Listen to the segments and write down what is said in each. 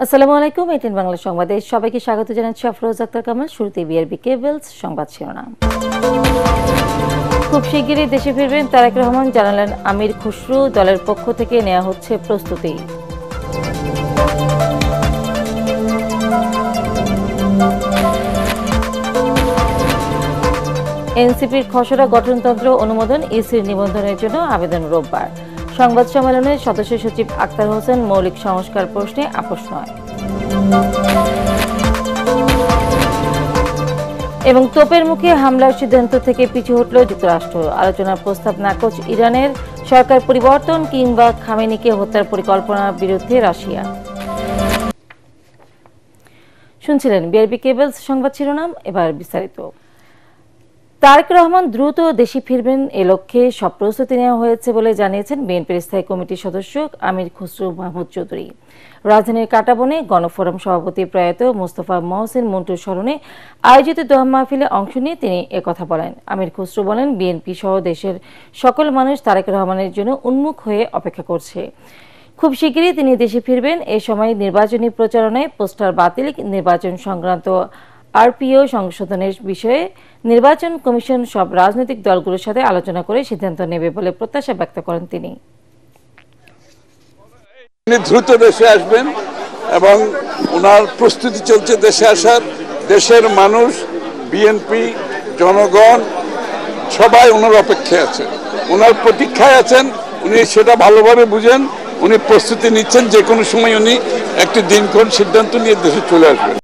আসসালামু আলাইকুম। এটিএন বাংলা সংবাদে সবাইকে স্বাগত জানাচ্ছি আফরোজ আক্তার কামাল। শুরুতে বিআরবি কেবলস সংবাদ শিরোনাম। খুব শিগগিরই দেশে ফিরবেন তারেক রহমান, জানালেন আমির খুসরু। দলের পক্ষ থেকে নেওয়া হচ্ছে প্রস্তুতি। এনসিপির খসড়া গঠনতন্ত্র অনুমোদন, ইসির নিবন্ধনের জন্য আবেদন রোববার। সংবাদ সম্মেলনে সদস্য সচিব আক্তার হোসেন মৌলিক সংস্কার প্রশ্নে আপোষ নয়। এবং তোপের মুখে হামলার সিদ্ধান্ত থেকে পিছু হটল যুক্তরাষ্ট্র। আলোচনার প্রস্তাব নাকচ ইরানের। সরকার পরিবর্তন কিংবা খামেনিকে হত্যার পরিকল্পনার বিরুদ্ধে রাশিয়া। শুনছিলেন বিআরবি কেবলস সংবাদ শিরোনাম, এবার বিস্তারিত। তারেক রহমান দ্রুত দেশে ফিরবেন, এ লক্ষ্যে সব প্রস্তুতি নেওয়া হয়েছে বলে জানিয়েছেন বিএনপির স্থায়ী কমিটির সদস্য আমির খুসরু মাহমুদ চৌধুরী। রাজধানীর কাঁটাবনে গণফোরাম সভাপতি প্রয়াত মোস্তফা মহসিন মন্টুর স্মরণে আয়োজিত দোয়া মাহফিলে অংশ নিয়ে তিনি একথা বলেন। আমির খুসরু বলেন, বিএনপি সহ দেশের সকল মানুষ তারেক রহমানের জন্য উন্মুখ হয়ে অপেক্ষা করছে। খুব শিগগিরই তিনি দেশে ফিরবেন। এ সময় নির্বাচনী প্রচারণায় পোস্টার বাতিল, নির্বাচন সংক্রান্ত আরপিও সংশোধনের বিষয়ে নির্বাচন কমিশন সব রাজনৈতিক দলগুলোর সাথে আলোচনা করে সিদ্ধান্ত নেবে বলে প্রত্যাশা ব্যক্ত করেন তিনি। দ্রুত দেশে আসবেন এবং ওনার প্রস্তুতি চলছে দেশে আসার। দেশের মানুষ, বিএনপি, জনগণ সবাই ওনার অপেক্ষায় আছেন, ওনার প্রতীক্ষায় আছেন। উনি সেটা ভালোভাবে বুঝেন, উনি প্রস্তুতি নিচ্ছেন। যে কোনো সময় উনি একটি দিনক্ষণ সিদ্ধান্ত নিয়ে দেশে চলে আসবেন।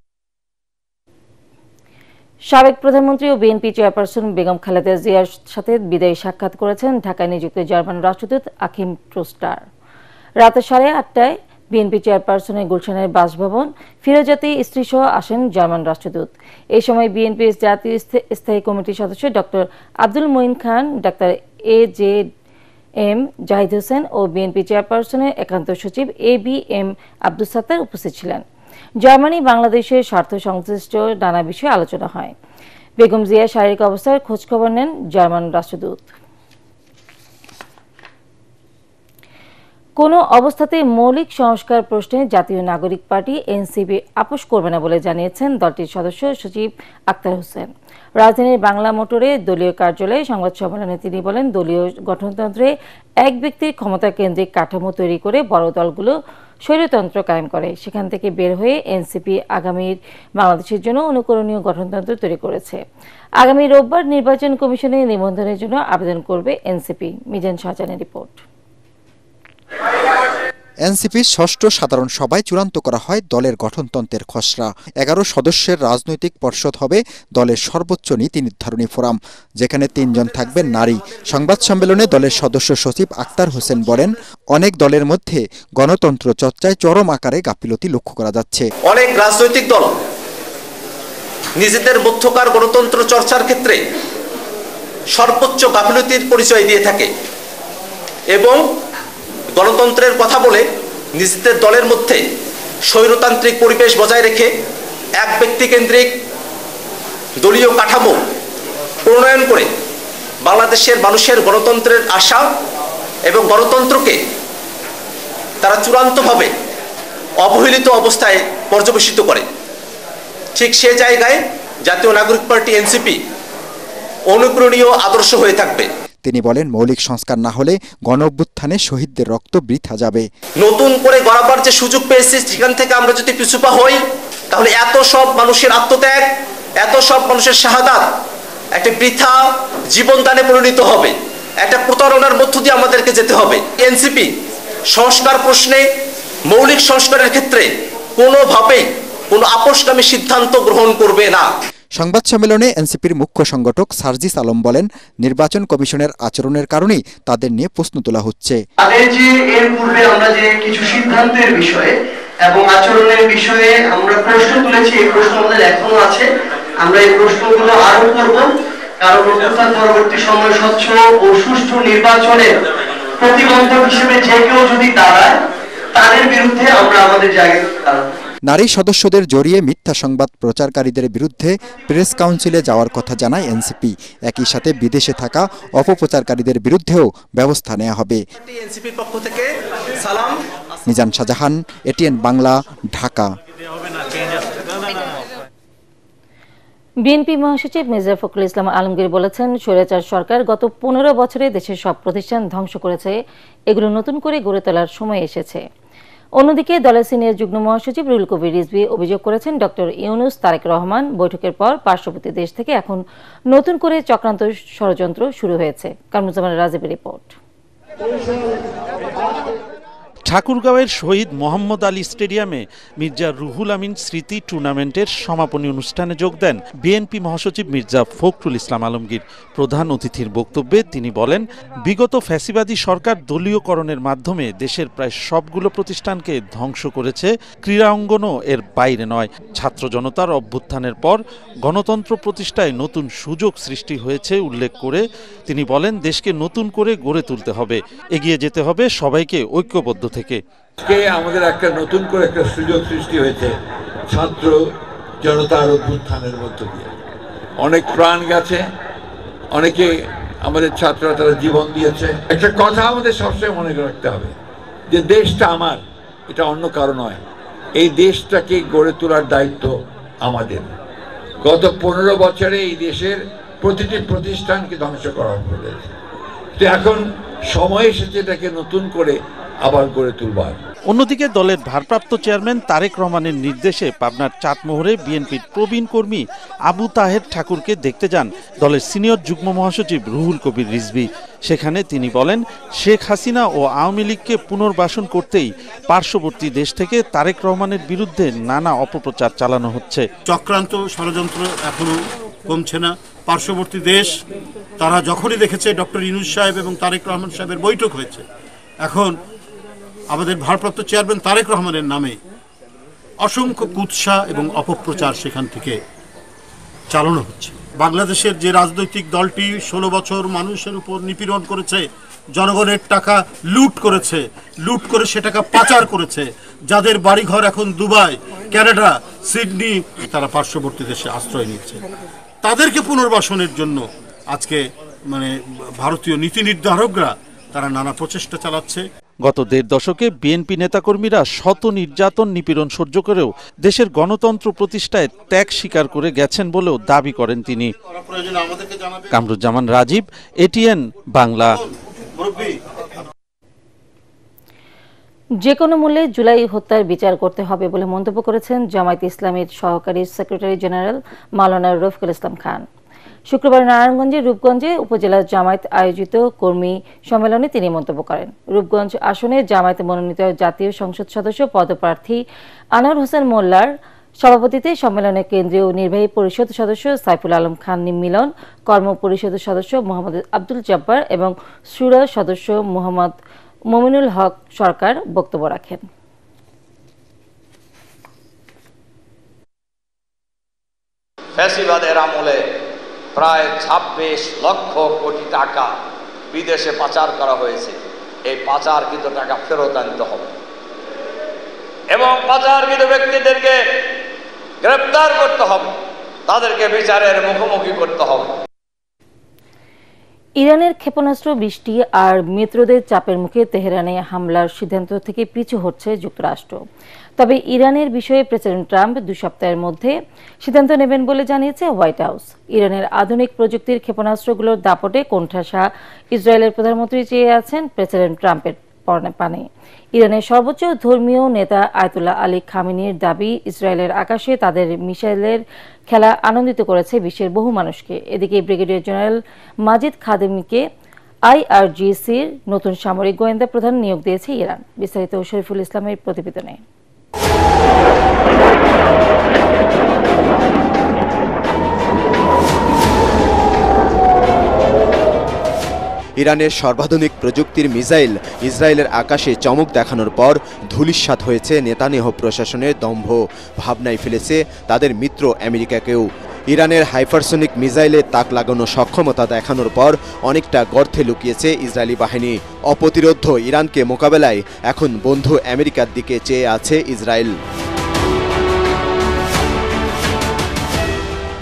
সাবেক প্রধানমন্ত্রী ও বিএনপি চেয়ারপারসন বেগম খালেদা জিয়ার সাথে বিদায়ী সাক্ষাৎ করেছেন ঢাকায় নিযুক্ত জার্মান রাষ্ট্রদূত আকিম ট্রুস্টার। রাত 8:30টায় বিএনপি চেয়ারপারসনের গুলশানের বাসভবন ফিরোজাতি স্ত্রীসহ আসেন জার্মান রাষ্ট্রদূত। এই সময় বিএনপির জাতীয় স্থায়ী কমিটির সদস্য ডক্টর আব্দুল মঈন খান, ডাক্তার AJM জাহিদ হোসেন ও বিএনপি চেয়ারপারসনের একান্ত সচিব ABM আব্দুস সাত্তার উপস্থিত ছিলেন। জার্মানি বাংলাদেশের স্বার্থ সংশ্লিষ্ট নানা বিষয়ে আলোচনা হয়। বেগম জিয়ার শারীরিক অবস্থার খোঁজখবর নেন জার্মান রাষ্ট্রদূত। কোনো অবস্থাতে মৌলিক সংস্কার প্রশ্নে জাতীয় নাগরিক পার্টি এনসিপি আপোষ করবে না বলে জানিয়েছেন দলটির সদস্য সচিব আক্তার হোসেন। রাজধানীর বাংলা মোটরে দলীয় কার্যালয়ে সংবাদ সম্মেলনে তিনি বলেন, দলীয় গঠনতন্ত্রে এক ব্যক্তির ক্ষমতা কেন্দ্রিক কাঠামো তৈরি করে বড় দলগুলো স্বৈরতন্ত্র কায়েম করে। সেখান থেকে বের হয়ে এনসিপি আগামীর বাংলাদেশের জন্য অনুকরণীয় গঠনতন্ত্র তৈরি করেছে। আগামী রোববার নির্বাচন কমিশনে নিবন্ধনের জন্য আবেদন করবে এনসিপি। মিজান শাহজাহানের রিপোর্ট। এনসিপির ষষ্ঠ সাধারণ সভায় চূড়ান্ত করা হয় দলের গঠনতন্ত্রের খসড়া। 11 সদস্যের রাজনৈতিক পর্ষদ হবে দলের সর্বোচ্চ নীতি নির্ধারণী ফোরাম, যেখানে 3 জন থাকবেন নারী। সংবাদ সম্মেলনে দলের সদস্য সচিব আক্তার হোসেন বলেন, অনেক দলের মধ্যে গণতন্ত্র চর্চায় চরম আকারে গাফিলতি লক্ষ্য করা যাচ্ছে। অনেক রাজনৈতিক দল নিজেদের মধ্যকার গণতন্ত্র চর্চার ক্ষেত্রে সর্বোচ্চ গাফিলতির পরিচয় দিয়ে থাকে এবং গণতন্ত্রের কথা বলে নিজেদের দলের মধ্যে স্বৈরতান্ত্রিক পরিবেশ বজায় রেখে এক ব্যক্তিকেন্দ্রিক দলীয় কাঠামো প্রণয়ন করে বাংলাদেশের মানুষের গণতন্ত্রের আশা এবং গণতন্ত্রকে তারা চূড়ান্তভাবে অবহেলিত অবস্থায় পর্যবেসিত করে। ঠিক সে জায়গায় জাতীয় নাগরিক পার্টি এনসিপি অনুকরণীয় আদর্শ হয়ে থাকবে। তিনি বলেন, মৌলিক সংস্কার না হলে গণঅভ্যুত্থানে শহীদদের রক্ত বৃথা যাবে। নতুন করে গড়াবার যে সুযোগ পেয়েছি, সেখান থেকে আমরা যদি পিছুপা হই, তাহলে এত সব মানুষের আত্মত্যাগ, এত সব মানুষের শাহাদাত একটা বৃথা জীবনদানে পরিণত হবে। একটা প্রতারণার মধ্য দিয়ে আমাদেরকে যেতে হবে। এনসিপি সংস্কার প্রশ্নে, মৌলিক সংস্কারের ক্ষেত্রে কোনোভাবেই কোনো আপোষকামী সিদ্ধান্ত গ্রহণ করবে না। সংবাদ সম্মেলনে এনসিপির মুখ্য সংগঠক সার্জিস আলম বলেন, নির্বাচন কমিশনের আচরণের কারণেই তাদের নিয়ে প্রশ্ন তোলা হচ্ছে। এর পূর্বে আমরা যে কিছু সিদ্ধান্তের বিষয়ে এবং আচরণের বিষয়ে আমরা প্রশ্ন তুলেছি, এই প্রশ্ন আমাদের এখনো আছে। আমরা এই প্রশ্নগুলো আরো করব, কারণ অভ্যুত্থান পরবর্তী সময় স্বচ্ছ ও সুষ্ঠু নির্বাচনের প্রতিবন্ধক হিসেবে যে কেউ যদি দাঁড়ায়, তাদের বিরুদ্ধে আমরা আমাদের জায়গায় দাঁড়াবো। নারী সদস্যদের জড়িয়ে মিথ্যা সংবাদ প্রচারকারীদের বিরুদ্ধে প্রেস কাউন্সিলে যাওয়ার কথা জানায় এনসিপি। একই সাথে বিদেশে থাকা অপপ্রচারকারীদের বিরুদ্ধেও ব্যবস্থা নেওয়া হবে। এনসিপির পক্ষ থেকে সালাম। মিজান শাহজাহান, এটিএন বাংলা, ঢাকা। বিএনপি মহাসচিব মির্জা ফখরুল ইসলাম আলমগীর বলেছেন, স্বৈরাচার সরকার গত 15 বছরে দেশের সব প্রতিষ্ঠান ধ্বংস করেছে, এগুলো নতুন করে গড়ে তোলার সময় এসেছে। অন্যদিকে দলের সিনিয়র যুগ্ম মহাসচিব রুহুল কবির রিজভী অভিযোগ করেছেন, ডক্টর ইউনূস, তারেক রহমান বৈঠকের পর পার্শ্ববর্তী দেশ থেকে এখন নতুন করে চক্রান্ত ষড়যন্ত্র শুরু হয়েছে। কামরুজ্জামান রাজীবের রিপোর্ট। ঠাকুরগাঁওয়ের শহীদ মোহাম্মদ আলী স্টেডিয়ামে মির্জা রুহুল আমিন স্মৃতি টুর্নামেন্টের সমাপনী অনুষ্ঠানে যোগ দেন বিএনপি মহাসচিব মির্জা ফখরুল ইসলাম আলমগীর। প্রধান অতিথির বক্তব্যে তিনি বলেন, বিগত ফ্যাসিবাদী সরকার দলীয়করণের মাধ্যমে দেশের প্রায় সবগুলো প্রতিষ্ঠানকে ধ্বংস করেছে, ক্রীড়া অঙ্গনও এর বাইরে নয়। ছাত্র জনতার অভ্যুত্থানের পর গণতন্ত্র প্রতিষ্ঠায় নতুন সুযোগ সৃষ্টি হয়েছে উল্লেখ করে তিনি বলেন, দেশকে নতুন করে গড়ে তুলতে হবে, এগিয়ে যেতে হবে সবাইকে ঐক্যবদ্ধ থেকে। আমাদের একটা নতুন করে একটা সুযোগ সৃষ্টি হয়েছে ছাত্র জনতার অভ্যুত্থানের মধ্য দিয়ে। অনেক প্রাণ গেছে, অনেকে আমাদের ছাত্ররা তারা জীবন দিয়েছে। একটা কথা আমাদের সবসময় মনে রাখতে হবে যে দেশটা আমার, এটা অন্য কারো নয়। এই দেশটাকে গড়ে তোলার দায়িত্ব আমাদের। গত 15 বছরে এই দেশের প্রতিটি প্রতিষ্ঠানকে ধ্বংস করা হয়েছে, তো এখন সময় এসেছে এটাকে নতুন করে আবার গড়ে তুলবার। অন্যদিকে দলের ভারপ্রাপ্ত চেয়ারম্যান তারেক রহমানের নির্দেশে পাবনার চাটমোহরে বিএনপির প্রবীণ কর্মী আবু তাহের ঠাকুরকে দেখতে যান দলের সিনিয়র যুগ্ম মহাসচিব রুহুল কবির রিজভী। সেখানে তিনি বলেন, শেখ হাসিনা ও আওয়ামী লীগকে পুনর্বাসন করতেই পার্শ্ববর্তী দেশ থেকে তারেক রহমানের বিরুদ্ধে নানা অপপ্রচার চালানো হচ্ছে। চক্রান্ত ষড়যন্ত্র এখনো কমছে না। পার্শ্ববর্তী দেশ তারা যখনই দেখেছে ডক্টর ইউনূস সাহেব এবং তারেক রহমান সাহেবের বৈঠক হয়েছে, এখন আমাদের ভারপ্রাপ্ত চেয়ারম্যান তারেক রহমানের নামে অসংখ্য কুৎসা এবং অপপ্রচার সেখান থেকে চালানো হচ্ছে। বাংলাদেশের যে রাজনৈতিক দলটি 16 বছর মানুষের উপর নিপীড়ন করেছে, জনগণের টাকা লুট করেছে, লুট করে সে টাকা পাচার করেছে, যাদের বাড়িঘর এখন দুবাই, কানাডা, সিডনি, তারা পার্শ্ববর্তী দেশে আশ্রয় নিচ্ছে, তাদেরকে পুনর্বাসনের জন্য আজকে ভারতীয় নীতি নির্ধারকরা তারা নানা প্রচেষ্টা চালাচ্ছে। গত 1.5 দশকে বিএনপি নেতাকর্মীরা শত নির্যাতন নিপীড়ন সহ্য করেও দেশের গণতন্ত্র প্রতিষ্ঠায় ত্যাগ স্বীকার করে গেছেন বলেও দাবি করেন তিনি। কামরুজ্জামান রাজীব, এটিএন বাংলা। যে কোনো মূল্যে জুলাই হত্যার বিচার করতে হবে বলে মন্তব্য করেছেন জামায়াতে ইসলামীর সহকারী সেক্রেটারি জেনারেল মাওলানা রফিকুল ইসলাম খান। শুক্রবার নারায়ণগঞ্জের রূপগঞ্জে উপজেলা জামায়াত আয়োজিত কর্মী সম্মেলনে তিনি মন্তব্য করেন। রূপগঞ্জ আসনে জামায়াত মনোনীত জাতীয় সংসদ সদস্য পদপ্রার্থী আনোয়ার হোসেন মোল্লার সভাপতিত্বে সম্মেলনে কেন্দ্রীয় নির্বাহী পরিষদ সদস্য সাইফুল আলম খান মিলন, কর্ম পরিষদ সদস্য মোহাম্মদ আব্দুল জব্বার এবং শুরা সদস্য মোহাম্মদ মমিনুল হক সরকার বক্তব্য রাখেন। ফ্যাসিবাদের আমলে প্রায় 26 লক্ষ কোটি টাকা বিদেশে পাচার করা হয়েছে। এই পাচারকৃত টাকা ফেরত আনতে হবে এবং পাচারকৃত ব্যক্তিদেরকে গ্রেফতার করতে হবে, তাদেরকে বিচারের মুখোমুখি করতে হবে। ইরানের ক্ষেপণাস্ত্র বৃষ্টি আর মিত্রদের চাপের মুখে তেহরানে হামলার সিদ্ধান্ত থেকে পিছু হচ্ছে যুক্তরাষ্ট্র। তবে ইরানের বিষয়ে প্রেসিডেন্ট ট্রাম্প 2 সপ্তাহের মধ্যে সিদ্ধান্ত নেবেন বলে জানিয়েছে হোয়াইট হাউস। ইরানের আধুনিক প্রযুক্তির ক্ষেপণাস্ত্রগুলোর দাপটে কোণঠাসা ইসরায়েলের প্রধানমন্ত্রী চেয়ে আছেন প্রেসিডেন্ট ট্রাম্পের পানে। ইরানের সর্বোচ্চ ধর্মীয় নেতা আয়াতুল্লাহ আলী খামেনির দাবি, ইসরায়েলের আকাশে তাদের মিসাইলের খেলা আনন্দিত করেছে বিশ্বের বহু মানুষকে। এদিকে ব্রিগেডিয়ার জেনারেল মাজিদ খাদেমিকে আইআরজিসির নতুন সামরিক গোয়েন্দা প্রধান নিয়োগ দিয়েছে ইরান। বিস্তারিত শরীফুল ইসলামের প্রতিবেদনে। ইরানের সর্বাধুনিক প্রযুক্তির মিসাইল ইসরায়েলের আকাশে চমক দেখানোর পর ধূলিসাৎ হয়েছে নেতানিয়াহু প্রশাসনের দম্ভ, ভাবনায় ফেলেছে তাদের মিত্র আমেরিকাকেও। ইরানের হাইপারসনিক মিসাইলে তাক লাগানো সক্ষমতা দেখানোর পর অনেকটা গর্তে লুকিয়েছে ইসরায়েলি বাহিনী। অপ্রতিরোধ্য ইরানকে মোকাবেলায় এখন বন্ধু আমেরিকার দিকে চেয়ে আছে ইসরায়েল।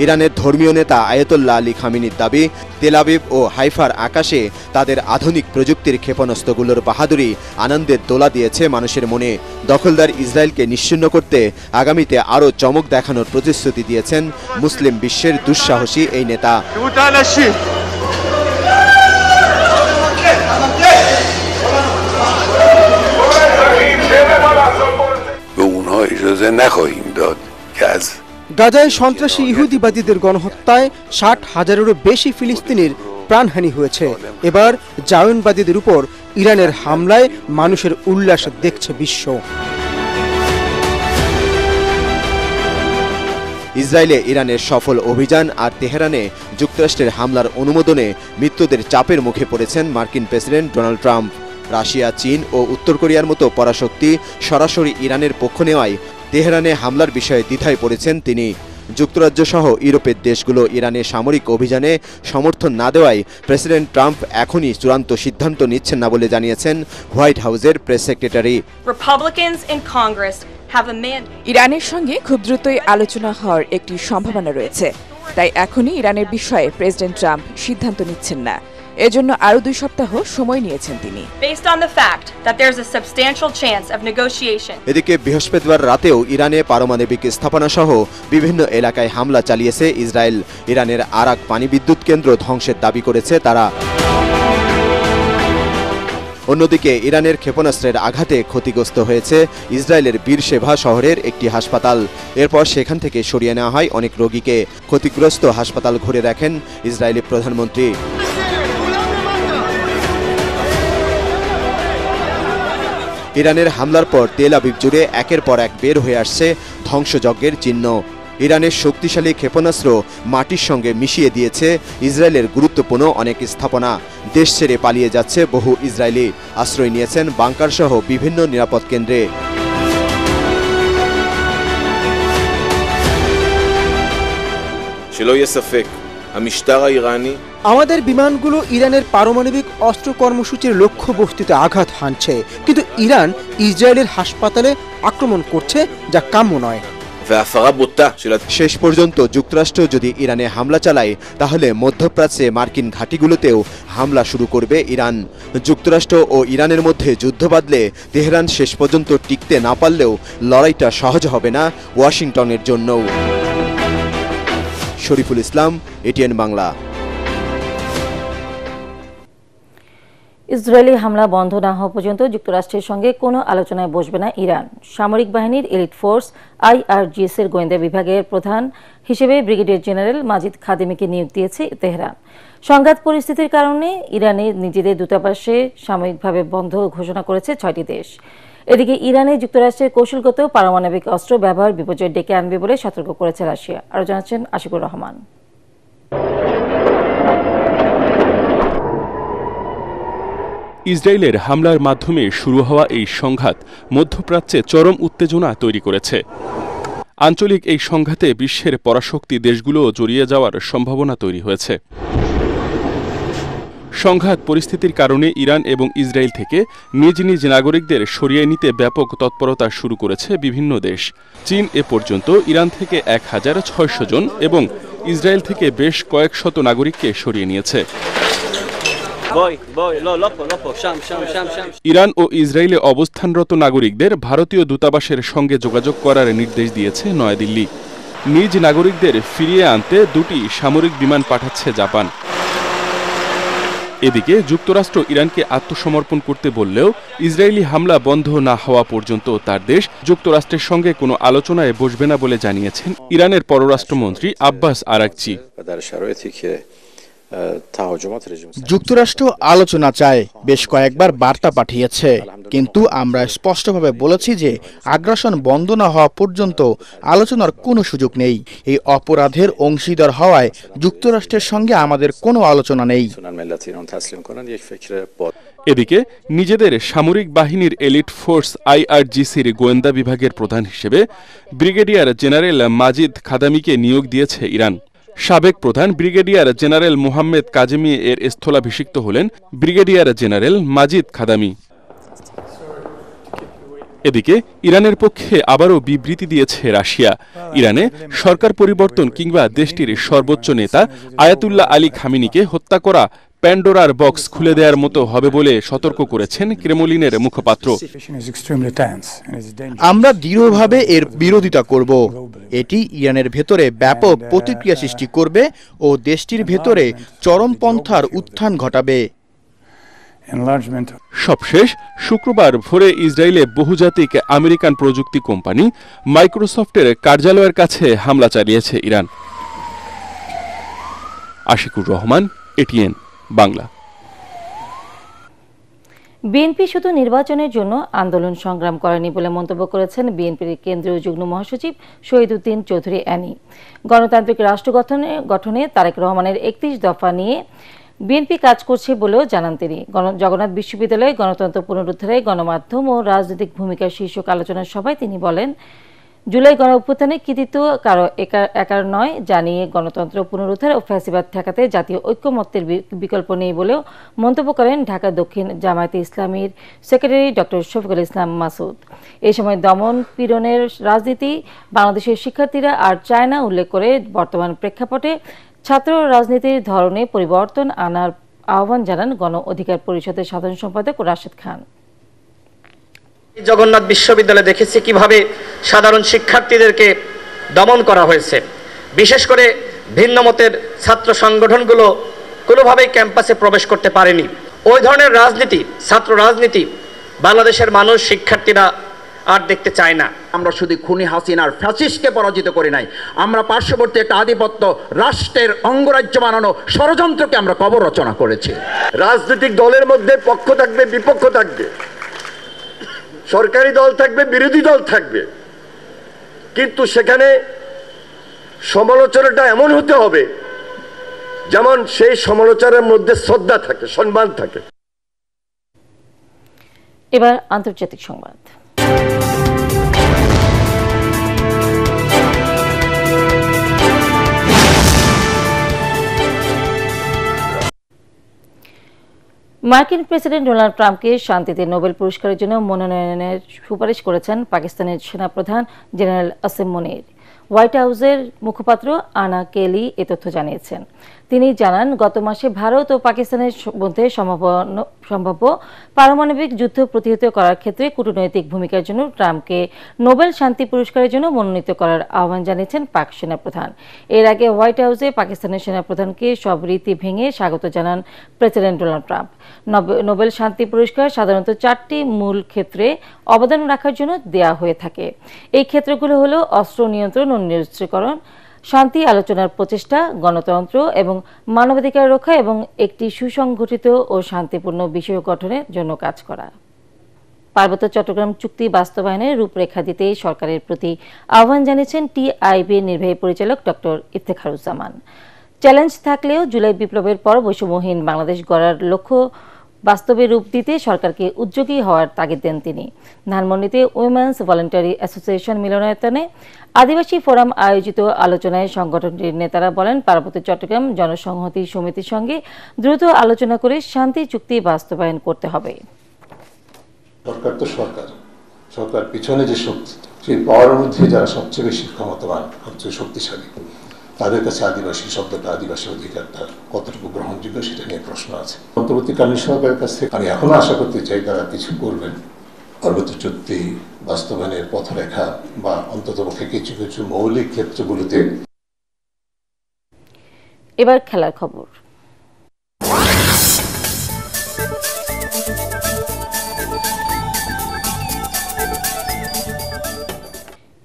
ইরানের ধর্মীয় নেতা আয়াতুল্লাহ আলী খামেনির দাবি, তেল আবিব ও হাইফার আকাশে তাদের আধুনিক প্রযুক্তির ক্ষেপণাস্ত্রগুলোর বাহাদুরি আনন্দের দোলা দিয়েছে মানুষের মনে। দখলদার ইসরায়েলকে নিশ্চিহ্ন করতে আগামীতে আরও চমক দেখানোর প্রতিশ্রুতি দিয়েছেন মুসলিম বিশ্বের দুঃসাহসী এই নেতা। গাজায় সন্ত্রাসী ইহুদিবাদীদের গণহত্যায় ৬০,০০০-এরও বেশি ফিলিস্তিনির প্রাণহানি হয়েছে। এবার জায়নবাদীদের উপর ইরানের হামলায় মানুষের উল্লাস দেখছে বিশ্ব। ইসরায়েলে ইরানের সফল অভিযান আর তেহরানে যুক্তরাষ্ট্রের হামলার অনুমোদনে মৃত্যুদের চাপের মুখে পড়েছেন মার্কিন প্রেসিডেন্ট ডোনাল্ড ট্রাম্প। রাশিয়া, চীন ও উত্তর কোরিয়ার মতো পরাশক্তি সরাসরি ইরানের পক্ষ নেওয়ায় তেহরানে হামলার বিষয়ে দ্বিধায় পড়েছেন তিনি। যুক্তরাজ্য সহ ইউরোপের দেশগুলো ইরানে সামরিক অভিযানে সমর্থন না দেওয়ায় প্রেসিডেন্ট ট্রাম্প এখনই চূড়ান্ত সিদ্ধান্ত নিচ্ছেন না বলে জানিয়েছেন হোয়াইট হাউসের প্রেস সেক্রেটারি। ইরানের সঙ্গে খুব দ্রুতই আলোচনা হওয়ার একটি সম্ভাবনা রয়েছে, তাই এখনই ইরানের বিষয়ে প্রেসিডেন্ট ট্রাম্প সিদ্ধান্ত নিচ্ছেন না। এজন্য আরও 2 সপ্তাহ সময় নিয়েছেন তিনি। এদিকে বৃহস্পতিবার রাতেও ইরানে পারমাণবিক স্থাপনা সহ বিভিন্ন এলাকায় হামলা চালিয়েছে ইসরায়েল। ইরানের আরাক পানি বিদ্যুৎ কেন্দ্র ধ্বংসের দাবি করেছে তারা। অন্যদিকে ইরানের ক্ষেপণাস্ত্রের আঘাতে ক্ষতিগ্রস্ত হয়েছে ইসরায়েলের বীরশেভা শহরের একটি হাসপাতাল। এরপর সেখান থেকে সরিয়ে নেওয়া হয় অনেক রোগীকে। ক্ষতিগ্রস্ত হাসপাতাল ঘুরে দেখেন ইসরায়েলি প্রধানমন্ত্রী। ইরানের হামলার পর তেল আবিব জুড়ে একের পর এক বের হয়ে আসছে ধ্বংসযজ্ঞের চিহ্ন। ইরানের শক্তিশালী ক্ষেপণাস্ত্র মাটির সঙ্গে মিশিয়ে দিয়েছে ইসরায়েলের গুরুত্বপূর্ণ অনেক স্থাপনা। দেশ ছেড়ে পালিয়ে যাচ্ছে বহু ইসরায়েলি, আশ্রয় নিয়েছেন বাংকার সহ বিভিন্ন নিরাপদ কেন্দ্রে। আমাদের বিমানগুলো ইরানের পারমাণবিক অস্ত্র কর্মসূচির লক্ষ্যবস্তুতে আঘাত হানছে, কিন্তু ইরান ইসরায়েলের হাসপাতালে আক্রমণ করছে, যা কাম্য নয়। শেষ পর্যন্ত যুক্তরাষ্ট্র যদি ইরানে হামলা চালায়, তাহলে মধ্যপ্রাচ্যে মার্কিন ঘাঁটিগুলোতেও হামলা শুরু করবে ইরান। যুক্তরাষ্ট্র ও ইরানের মধ্যে যুদ্ধ বাঁধলে তেহরান শেষ পর্যন্ত টিকতে না পারলেও লড়াইটা সহজ হবে না ওয়াশিংটনের জন্যও। শরীফুল ইসলাম, এটিএন বাংলা। ইসরায়েলি হামলা বন্ধ না হওয়া পর্যন্ত যুক্তরাষ্ট্রের সঙ্গে কোনো আলোচনায় বসবে না ইরান। সামরিক বাহিনীর এলিট ফোর্স IRGC এর গোয়েন্দা বিভাগের প্রধান হিসেবে ব্রিগেডিয়ার জেনারেল মাজিদ খাদেমিকে নিয়োগ দিয়েছে তেহরান। সংঘাত পরিস্থিতির কারণে ইরানে নিজেদের দূতাবাসে সাময়িকভাবে বন্ধ ঘোষণা করেছে 6টি দেশ। এদিকে ইরানে যুক্তরাষ্ট্রের কৌশলগত পারমাণবিক অস্ত্র ব্যবহার বিপর্যয় ডেকে আনবে বলে সতর্ক করেছে রাশিয়া। আরও জানাচ্ছেন আশিকুর রহমান। ইসরায়েলের হামলার মাধ্যমে শুরু হওয়া এই সংঘাত মধ্যপ্রাচ্যে চরম উত্তেজনা তৈরি করেছে। আঞ্চলিক এই সংঘাতে বিশ্বের পরাশক্তি দেশগুলো জড়িয়ে যাওয়ার সম্ভাবনা তৈরি হয়েছে। সংঘাত পরিস্থিতির কারণে ইরান এবং ইসরায়েল থেকে নিজ নিজ নাগরিকদের সরিয়ে নিতে ব্যাপক তৎপরতা শুরু করেছে বিভিন্ন দেশ। চীন এ পর্যন্ত ইরান থেকে 1600 জন এবং ইসরায়েল থেকে বেশ কয়েক শত নাগরিককে সরিয়ে নিয়েছে। ইরান ও ইসরায়েলে অবস্থানরত নাগরিকদের ভারতীয় দূতাবাসের সঙ্গে যোগাযোগ করার নির্দেশ দিয়েছে নয়াদিল্লি। নিজ নাগরিকদের ফিরিয়ে আনতে 2টি সামরিক বিমান পাঠাচ্ছে জাপান। এদিকে যুক্তরাষ্ট্র ইরানকে আত্মসমর্পণ করতে বললেও ইসরায়েলি হামলা বন্ধ না হওয়া পর্যন্ত তার দেশ যুক্তরাষ্ট্রের সঙ্গে কোনো আলোচনায় বসবে না বলে জানিয়েছেন ইরানের পররাষ্ট্রমন্ত্রী আব্বাস আরাকচি। যুক্তরাষ্ট্র আলোচনা চায়, বেশ কয়েকবার বার্তা পাঠিয়েছে, কিন্তু আমরা স্পষ্টভাবে বলেছি যে আগ্রাসন বন্ধ না হওয়া পর্যন্ত আলোচনার কোনো সুযোগ নেই। এই অপরাধের অংশীদার হওয়ায় যুক্তরাষ্ট্রের সঙ্গে আমাদের কোনো আলোচনা নেই। এদিকে নিজেদের সামরিক বাহিনীর এলিট ফোর্স IRGCর গোয়েন্দা বিভাগের প্রধান হিসেবে ব্রিগেডিয়ার জেনারেল মাজিদ খাদামিকে নিয়োগ দিয়েছে ইরান। সাবেক প্রধান ব্রিগেডিয়ার জেনারেল মোহাম্মদ কাজেমি এর স্থলাভিষিক্ত হলেন ব্রিগেডিয়ার জেনারেল মাজিদ খাদামি। এদিকে ইরানের পক্ষে আবারও বিবৃতি দিয়েছে রাশিয়া। ইরানে সরকার পরিবর্তন কিংবা দেশটির সর্বোচ্চ নেতা আয়াতুল্লাহ আলী খামেনিকে হত্যা করা প্যান্ডোরার বক্স খুলে দেওয়ার মতো হবে বলে সতর্ক করেছেন ক্রেমলিনের মুখপাত্র। আমরা দৃঢ়ভাবে এর বিরোধিতা করব। এটি ইরানের ভেতরে ব্যাপক প্রতিক্রিয়া সৃষ্টি করবে ও দেশটির ভেতরে চরমপন্থার উত্থান ঘটাবে। সবশেষ শুক্রবার ভোরে ইসরায়েলে বহুজাতিক আমেরিকান প্রযুক্তি কোম্পানি মাইক্রোসফটের কার্যালয়ের কাছে হামলা চালিয়েছে Iran. Ashikur Rahman, ATN Bangla. BNP শুধু নির্বাচনের জন্য আন্দোলন সংগ্রাম করেনি বলে মন্তব্য করেছেন বিএনপির কেন্দ্রীয় যুগ্ম মহাসচিব শহীদউদ্দিন চৌধুরী অ্যানি। গণতান্ত্রিক রাষ্ট্র গঠনে তারেক রহমানের 31 দফা নিয়ে বিএনপি কাজ করছে বলেও জানান তিনি। জগন্নাথ বিশ্ববিদ্যালয়ে গণতন্ত্র পুনরুদ্ধারে গণমাধ্যম ও রাজনৈতিক ভূমিকার শীর্ষক আলোচনা সভায় তিনি বলেন, জুলাই গণ অভ্যুত্থানের কৃতিত্ব কারো একার নয়, জানিয়ে গণতন্ত্র পুনরুদ্ধার ও ফ্যাসিবাদ ঠেকাতে জাতীয় ঐক্যমত্যের বিকল্প নেই বলেও মন্তব্য করেন ঢাকা দক্ষিণ জামায়াতে ইসলামীর সেক্রেটারি ডক্টর শফিকুল ইসলাম মাসুদ। এই সময় দমন পীড়নের রাজনীতি বাংলাদেশের শিক্ষার্থীরা আর চায় না উল্লেখ করে বর্তমান প্রেক্ষাপটে ছাত্র রাজনীতির ধরনে পরিবর্তন আনার আহ্বান জানান গণ অধিকার পরিষদের সাধারণ সম্পাদক রাশেদ খান। জগন্নাথ বিশ্ববিদ্যালয়ে দেখেছি কিভাবে সাধারণ শিক্ষার্থীদেরকে দমন করা হয়েছে। বিশেষ করে ভিন্ন মতের ছাত্র সংগঠনগুলো কোনোভাবেই ক্যাম্পাসে প্রবেশ করতে পারেনি। ওই ধরনের রাজনীতি, ছাত্র রাজনীতি বাংলাদেশের মানুষ, শিক্ষার্থীরা আর দেখতে চায় না। আমরা শুধু খুনি হাসিনার ফ্যাসিস্টকে পরাজিত করি নাই, আমরা পার্শ্ববর্তী একটা আধিপত্য রাষ্ট্রের অঙ্গরাজ্য বানানো ষড়যন্ত্রকে আমরা কবর রচনা করেছি। রাজনৈতিক দলের মধ্যে পক্ষ থাকবে, বিপক্ষ থাকবে, সরকারি দল থাকবে, বিরোধী দল থাকবে, কিন্তু সেখানে সমালোচনাটা এমন হতে হবে যেমন সেই সমালোচনার মধ্যে শ্রদ্ধা থাকে, সম্মান থাকে। এবার আন্তর্জাতিক সংবাদ। মার্কিন প্রেসিডেন্ট ডোনাল্ড ট্রাম্পকে শান্তিতে নোবেল পুরস্কারের জন্য মনোনয়নের সুপারিশ করেছেন পাকিস্তানের সেনাপ্রধান জেনারেল আসিম মুনির। হোয়াইট হাউসের মুখপাত্র আনা কেলি এ তথ্য জানিয়েছেন। তিনি জানান, গত মাসে ভারত ও পাকিস্তানের মধ্যে সম্ভাব্য পারমাণবিক যুদ্ধ প্রতিহত করার ক্ষেত্রে কূটনৈতিক ভূমিকার জন্য ট্রাম্পকে নোবেল শান্তি পুরস্কারের জন্য মনোনীত করার আহ্বান জানিয়েছেন পাক সেনাপ্রধান। এর আগে হোয়াইট হাউসে পাকিস্তানের সেনাপ্রধানকে সব রীতি ভেঙে স্বাগত জানান প্রেসিডেন্ট ডোনাল্ড ট্রাম্প। নোবেল শান্তি পুরস্কার সাধারণত 4টি মূল ক্ষেত্রে অবদান রাখার জন্য দেয়া হয়ে থাকে। এই ক্ষেত্রগুলো হলো অস্ত্র নিয়ন্ত্রণ ও নিরস্ত্রীকরণ, শান্তি আলোচনার প্রচেষ্টা, গণতন্ত্র এবং মানবাধিকার রক্ষা এবং একটি সুসংগঠিত ও শান্তিপূর্ণ বিশ্ব গঠনের জন্য কাজ করা। পার্বত্য চট্টগ্রাম চুক্তি বাস্তবায়নের রূপরেখা দিতে সরকারের প্রতি আহ্বান জানিয়েছেন টিআইবির নির্বাহী পরিচালক ডক্টর ইফতেখারুজ্জামান। চ্যালেঞ্জ থাকলেও জুলাই বিপ্লবের পর বৈষম্যহীন বাংলাদেশ গড়ার লক্ষ্য বাস্তবে রূপ দিতে সরকারকে উদ্যোগী হওয়ার তাগিদ দেন তিনি। ধানমন্ডিতে উইমেন্স ভলান্টারি অ্যাসোসিয়েশন মিলনায়তনে আদিবাসী ফোরাম আয়োজিত আলোচনায় সংগঠনটির নেতারা বলেন, পার্বত্য চট্টগ্রাম জনসংহতি সমিতির সঙ্গে দ্রুত আলোচনা করে শান্তি চুক্তি বাস্তবায়ন করতে হবে। সরকার তো সরকার পিছনে যে শক্তি, সেই পাওয়ার মধ্যে যারা সবচেয়ে বেশি ক্ষমতাবান, সবচেয়ে শক্তিশালী, তাদের কাছে আদিবাসী শব্দটা, আদিবাসী অধিকারটা কতটুকু গ্রহণযোগ্য সেটা নিয়ে প্রশ্ন আছে। অন্তর্বর্তীকালীন সরকারের কাছ থেকে আমি এখনো আশা করতে চাই তারা কিছু করবেন। পার্বত্য চুক্তি বাস্তবায়নের পথরেখা বা অন্ততপক্ষে কিছু কিছু মৌলিক ক্ষেত্রগুলোতে। এবার খেলার খবর।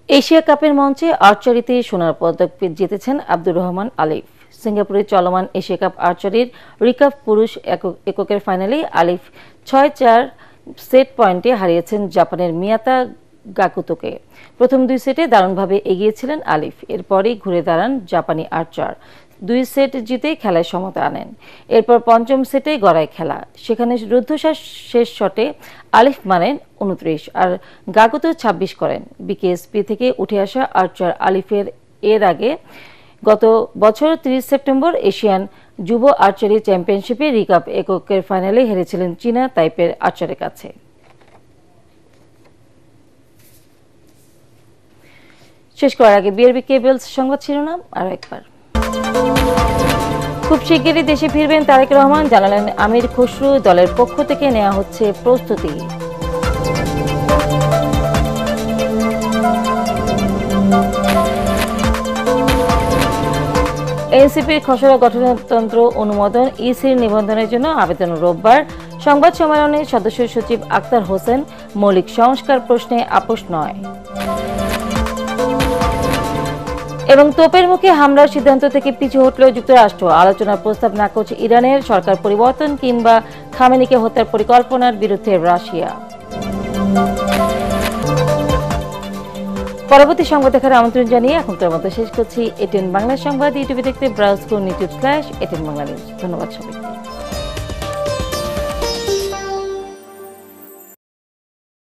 এশিয়া কাপের মঞ্চে আর্চারিতে সোনার পদক জিতেছেন আব্দুর রহমান আলিফ। সিঙ্গাপুরে চলমান এশিয়া কাপ আর্চারির রিকার্ভ পুরুষ এককের ফাইনালে আলিফ 6-4 সেট পয়েন্টে হারিয়েছেন জাপানের মিয়াতা গাকুতোকে। প্রথম 2 সেটে দারুণভাবে এগিয়েছিলেন আলিফ, এরপরই ঘুরে দাঁড়ান জাপানি আর্চার। 2 সেট জিতে খেলায় সমতা আনেন। এরপর পঞ্চম সেটে গড়ায় খেলা, সেখানে রুদ্ধশ্বাস শেষ শটে আলিফ মারেন 29 আর গাকুতো 26 করেন। বিকেএসপি থেকে উঠে আসা আর্চার আলিফের এর আগে গত বছর 30 সেপ্টেম্বর এশিয়ান যুব আর্চারি চ্যাম্পিয়নশিপে রিকাপ এককের ফাইনালে হেরেছিলেন চীনা তাইপের আর্চারের কাছে। শেষ করার আগে বিআরবি কেবলস সংবাদ শিরোনাম আর একবার। খুব শিগগিরই দেশে ফিরবেন তারেক রহমান, জানালেন আমির খসরু। দলের পক্ষ থেকে নেওয়া হচ্ছে প্রস্তুতি। এনসিপির খসড়া গঠনতন্ত্র অনুমোদন, ইসির নিবন্ধনের জন্য আবেদন রোববার। সংবাদ সম্মেলনে সদস্য সচিব আক্তার হোসেন, মৌলিক সংস্কার প্রশ্নে আপোষ নয়। এবং তোপের মুখে হামলার সিদ্ধান্ত থেকে পিছু হটল যুক্তরাষ্ট্র, আলোচনার প্রস্তাব নাকচ ইরানের। সরকার পরিবর্তন কিংবা খামেনিকে হত্যার পরিকল্পনার বিরুদ্ধে রাশিয়া। পরবর্তী সংবাদ দেখার আমন্ত্রণ জানিয়ে এখনকার মতো শেষ করছি এটিএন বাংলা সংবাদ। ইউটিউবে দেখতে ব্রাউজ করুন youtube/এটিএন বাংলা নিউজ। ধন্যবাদ সবাইকে।